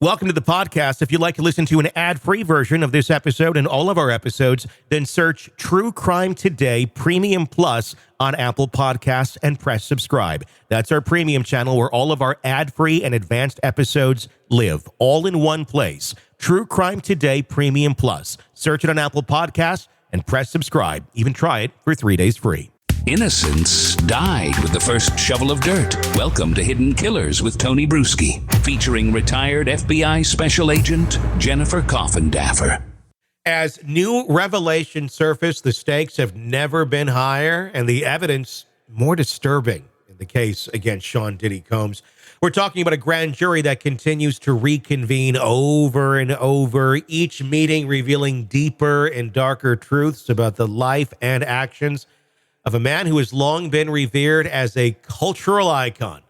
Welcome to the podcast. If you'd like to listen to an ad-free version of this episode and all of our episodes, then search True Crime Today Premium Plus on Apple Podcasts and press subscribe. That's our premium channel where all of our ad-free and advanced episodes live, all in one place. True Crime Today Premium Plus. Search it on Apple Podcasts and press subscribe. Even try it for 3 days free. Innocence died with the first shovel of dirt. Welcome to Hidden Killers with Tony Bruschi, featuring retired FBI Special Agent Jennifer Coffindaffer. As new revelations surface, the stakes have never been higher and the evidence more disturbing in the case against Sean Diddy Combs. We're talking about a grand jury that continues to reconvene over and over, each meeting revealing deeper and darker truths about the life and actions of a man who has long been revered as a cultural icon.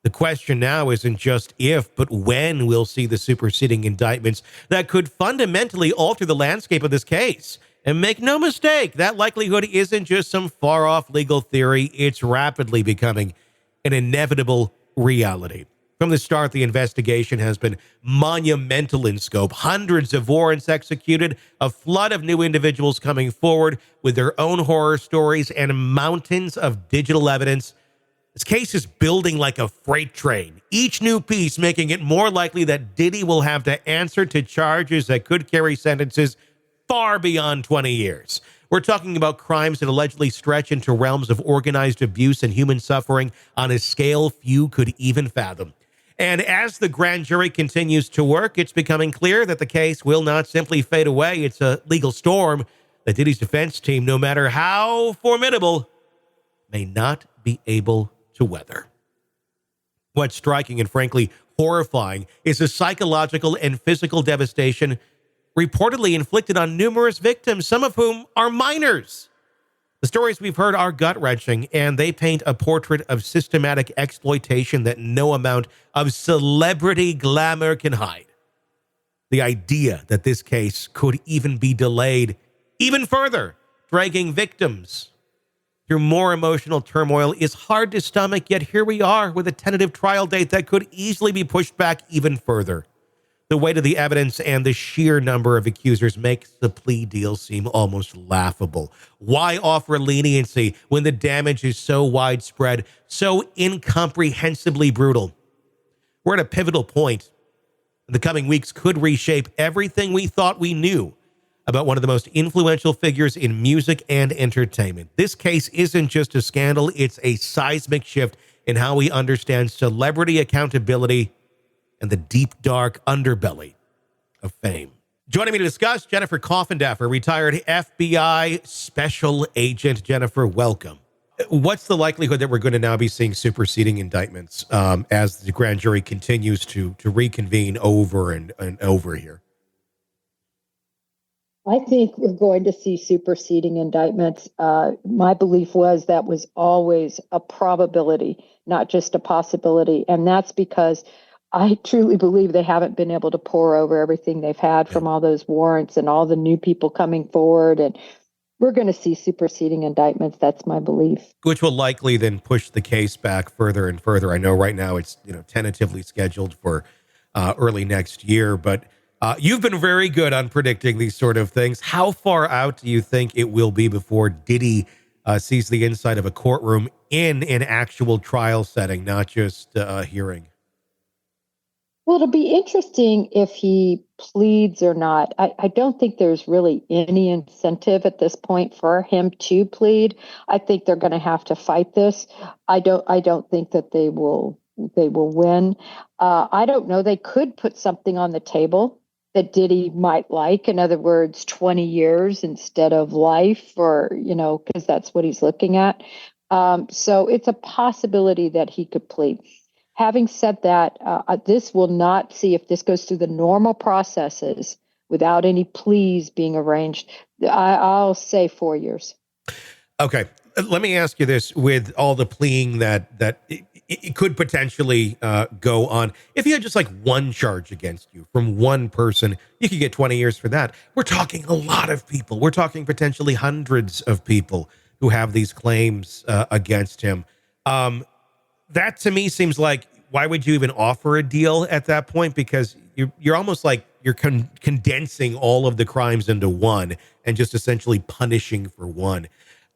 The question now isn't just if, but when we'll see the superseding indictments that could fundamentally alter the landscape of this case. And make no mistake, that likelihood isn't just some far-off legal theory. It's rapidly becoming an inevitable reality. From the start, the investigation has been monumental in scope. Hundreds of warrants executed, a flood of new individuals coming forward with their own horror stories, and mountains of digital evidence. This case is building like a freight train, each new piece making it more likely that Diddy will have to answer to charges that could carry sentences far beyond 20 years. We're talking about crimes that allegedly stretch into realms of organized abuse and human suffering on a scale few could even fathom. And as the grand jury continues to work, it's becoming clear that the case will not simply fade away. It's a legal storm that Diddy's defense team, no matter how formidable, may not be able to weather. What's striking and frankly horrifying is the psychological and physical devastation reportedly inflicted on numerous victims, some of whom are minors. The stories we've heard are gut-wrenching, and they paint a portrait of systematic exploitation that no amount of celebrity glamour can hide. The idea that this case could even be delayed even further, dragging victims through more emotional turmoil, is hard to stomach, yet here we are with a tentative trial date that could easily be pushed back even further. The weight of the evidence and the sheer number of accusers makes the plea deal seem almost laughable. Why offer leniency when the damage is so widespread, so incomprehensibly brutal? We're at a pivotal point. The coming weeks could reshape everything we thought we knew about one of the most influential figures in music and entertainment. This case isn't just a scandal, it's a seismic shift in how we understand celebrity accountability and the deep, dark underbelly of fame. Joining me to discuss, Jennifer Coffindaffer, retired FBI Special Agent. Jennifer, welcome. What's the likelihood that we're going to now be seeing superseding indictments as the grand jury continues to reconvene over and over here? I think we're going to see superseding indictments. My belief was that was always a probability, not just a possibility. And that's because I truly believe they haven't been able to pour over everything they've had from all those warrants and all the new people coming forward. And we're going to see superseding indictments. That's my belief. Which will likely then push the case back further and further. I know right now it's tentatively scheduled for early next year, but you've been very good on predicting these sort of things. How far out do you think it will be before Diddy sees the inside of a courtroom in an actual trial setting, not just a hearing? Well, it'll be interesting if he pleads or not. I don't think there's really any incentive at this point for him to plead. I think they're going to have to fight this. I don't think that they will win. I don't know. They could put something on the table that Diddy might like. In other words, 20 years instead of life, or, because that's what he's looking at. So it's a possibility that he could plead. Having said that, this will not see if this goes through the normal processes without any pleas being arranged. I'll say 4 years. Okay. Let me ask you this, with all the pleading that it could potentially go on. If you had just like one charge against you from one person, you could get 20 years for that. We're talking a lot of people. We're talking potentially hundreds of people who have these claims against him. That to me seems like, why would you even offer a deal at that point? Because you're almost like you're condensing all of the crimes into one and just essentially punishing for one.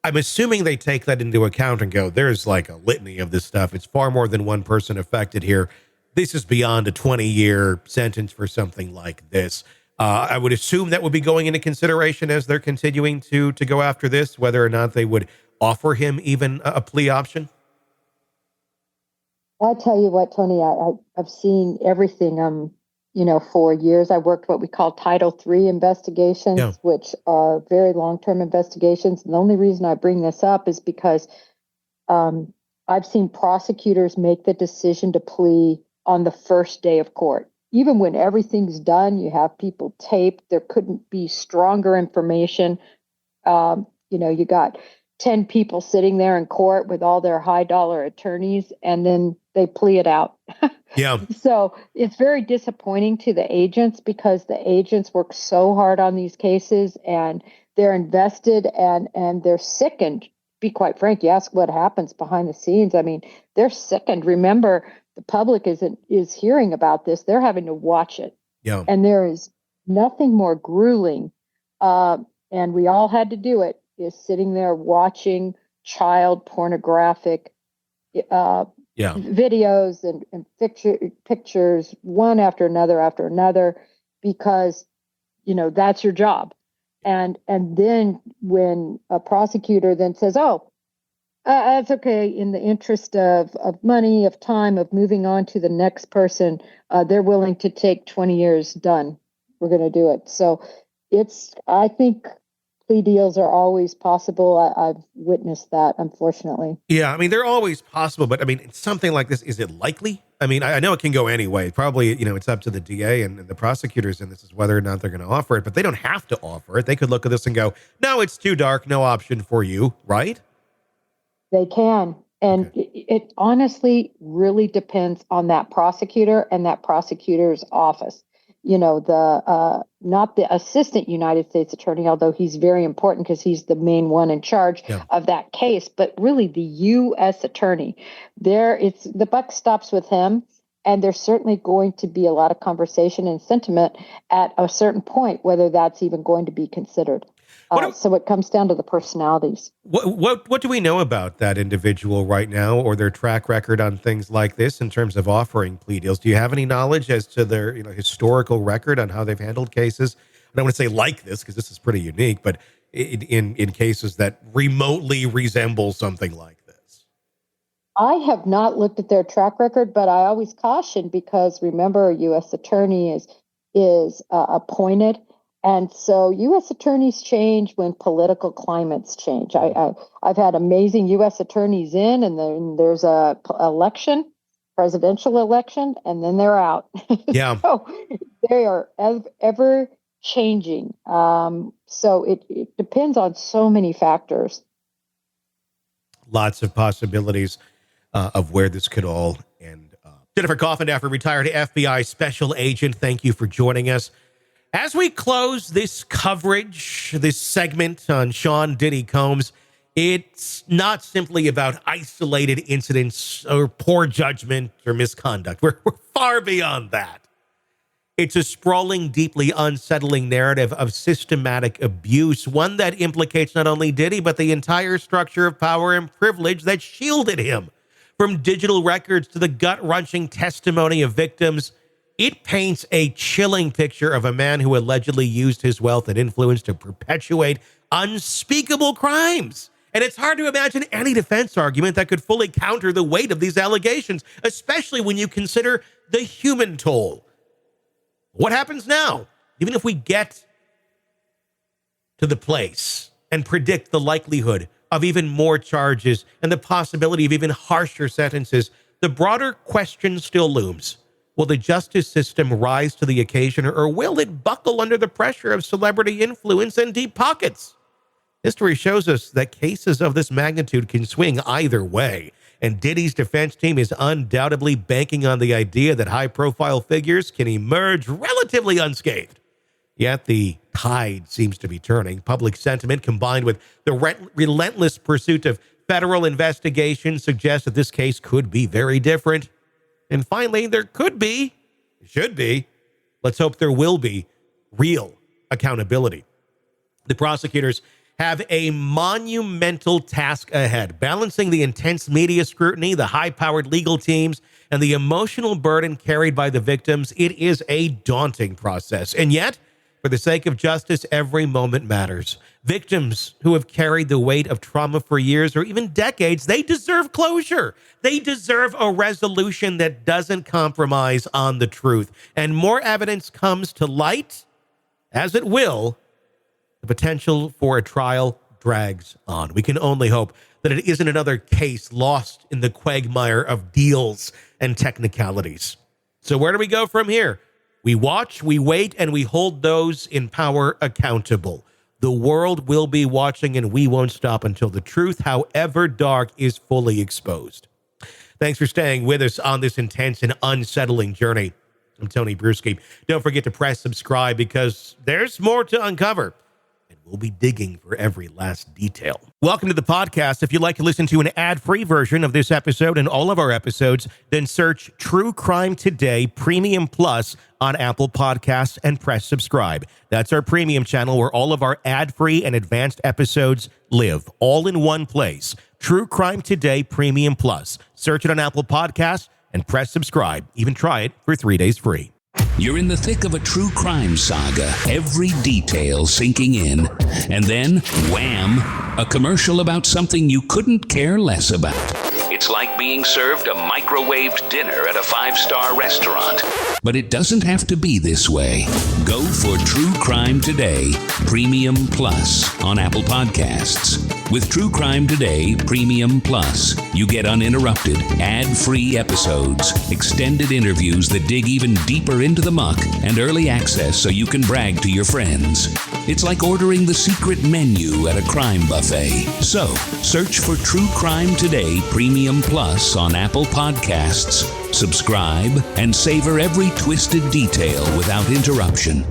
I'm assuming they take that into account and go, there's like a litany of this stuff. It's far more than one person affected here. This is beyond a 20-year sentence for something like this. I would assume that would be going into consideration as they're continuing to go after this, whether or not they would offer him even a plea option. I'll tell you what, Tony, I've seen everything. For years, I worked what we call Title III investigations, which are very long-term investigations. And the only reason I bring this up is because I've seen prosecutors make the decision to plea on the first day of court. Even when everything's done, you have people taped. There couldn't be stronger information. You got 10 people sitting there in court with all their high dollar attorneys, and then they plea it out. Yeah. So it's very disappointing to the agents because the agents work so hard on these cases and they're invested and they're sickened. Be quite frank, you ask what happens behind the scenes. I mean, they're sickened. Remember, the public is hearing about this. They're having to watch it. Yeah. And there is nothing more grueling. And we all had to do it, is sitting there watching child pornographic videos and pictures one after another, because, that's your job. And then when a prosecutor then says, that's okay, in the interest of money, of time, of moving on to the next person, they're willing to take 20 years, done. We're going to do it. So I think plea deals are always possible. I've witnessed that, unfortunately. Yeah, I mean, they're always possible, but I mean, something like this, is it likely? I mean, I know it can go any way. Probably, it's up to the DA and the prosecutors, and this is whether or not they're going to offer it, but they don't have to offer it. They could look at this and go, no, it's too dark, no option for you, right? They can. And it honestly really depends on that prosecutor and that prosecutor's office. Not the assistant United States attorney, although he's very important because he's the main one in charge of that case, but really the U.S. attorney. The buck stops with him, and there's certainly going to be a lot of conversation and sentiment at a certain point, whether that's even going to be considered. So it comes down to the personalities. What do we know about that individual right now, or their track record on things like this in terms of offering plea deals? Do you have any knowledge as to their historical record on how they've handled cases? I don't want to say like this because this is pretty unique, but in cases that remotely resemble something like this. I have not looked at their track record, but I always caution because remember, a U.S. attorney is appointed. And so U.S. attorneys change when political climates change. I've had amazing U.S. attorneys in, and then there's a presidential election, and then they're out. Yeah. So they are ever changing. So it depends on so many factors. Lots of possibilities of where this could all end up. Jennifer Coffindaffer, retired FBI special agent, thank you for joining us. As we close this coverage, this segment on Sean Diddy Combs, it's not simply about isolated incidents or poor judgment or misconduct. We're far beyond that. It's a sprawling, deeply unsettling narrative of systematic abuse, one that implicates not only Diddy, but the entire structure of power and privilege that shielded him. From digital records to the gut-wrenching testimony of victims, it paints a chilling picture of a man who allegedly used his wealth and influence to perpetuate unspeakable crimes. And it's hard to imagine any defense argument that could fully counter the weight of these allegations, especially when you consider the human toll. What happens now? Even if we get to the place and predict the likelihood of even more charges and the possibility of even harsher sentences, the broader question still looms. Will the justice system rise to the occasion, or will it buckle under the pressure of celebrity influence and deep pockets? History shows us that cases of this magnitude can swing either way, and Diddy's defense team is undoubtedly banking on the idea that high-profile figures can emerge relatively unscathed. Yet the tide seems to be turning. Public sentiment combined with the relentless pursuit of federal investigation suggests that this case could be very different. And finally, there should be, Let's hope there will be real accountability. The prosecutors have a monumental task ahead, balancing the intense media scrutiny, the high-powered legal teams, and the emotional burden carried by the victims. It is a daunting process. And yet, for the sake of justice, every moment matters. Victims who have carried the weight of trauma for years or even decades, they deserve closure. They deserve a resolution that doesn't compromise on the truth. And more evidence comes to light, as it will, the potential for a trial drags on. We can only hope that it isn't another case lost in the quagmire of deals and technicalities. So where do we go from here? We watch, we wait, and we hold those in power accountable. The world will be watching, and we won't stop until the truth, however dark, is fully exposed. Thanks for staying with us on this intense and unsettling journey. I'm Tony Bruschi. Don't forget to press subscribe because there's more to uncover. We'll be digging for every last detail. Welcome to the podcast. If you'd like to listen to an ad-free version of this episode and all of our episodes, then search True Crime Today Premium Plus on Apple Podcasts and press subscribe. That's our premium channel where all of our ad-free and advanced episodes live, all in one place. True Crime Today Premium Plus. Search it on Apple Podcasts and press subscribe. Even try it for 3 days free. You're in the thick of a true crime saga, every detail sinking in, and then, wham, a commercial about something you couldn't care less about. It's like being served a microwaved dinner at a 5-star restaurant. But it doesn't have to be this way. Go for True Crime Today Premium Plus on Apple Podcasts. With True Crime Today Premium Plus, you get uninterrupted, ad-free episodes, extended interviews that dig even deeper into the muck, and early access so you can brag to your friends. It's like ordering the secret menu at a crime buffet. So, search for True Crime Today Premium Plus on Apple Podcasts, subscribe, and savor every twisted detail without interruption.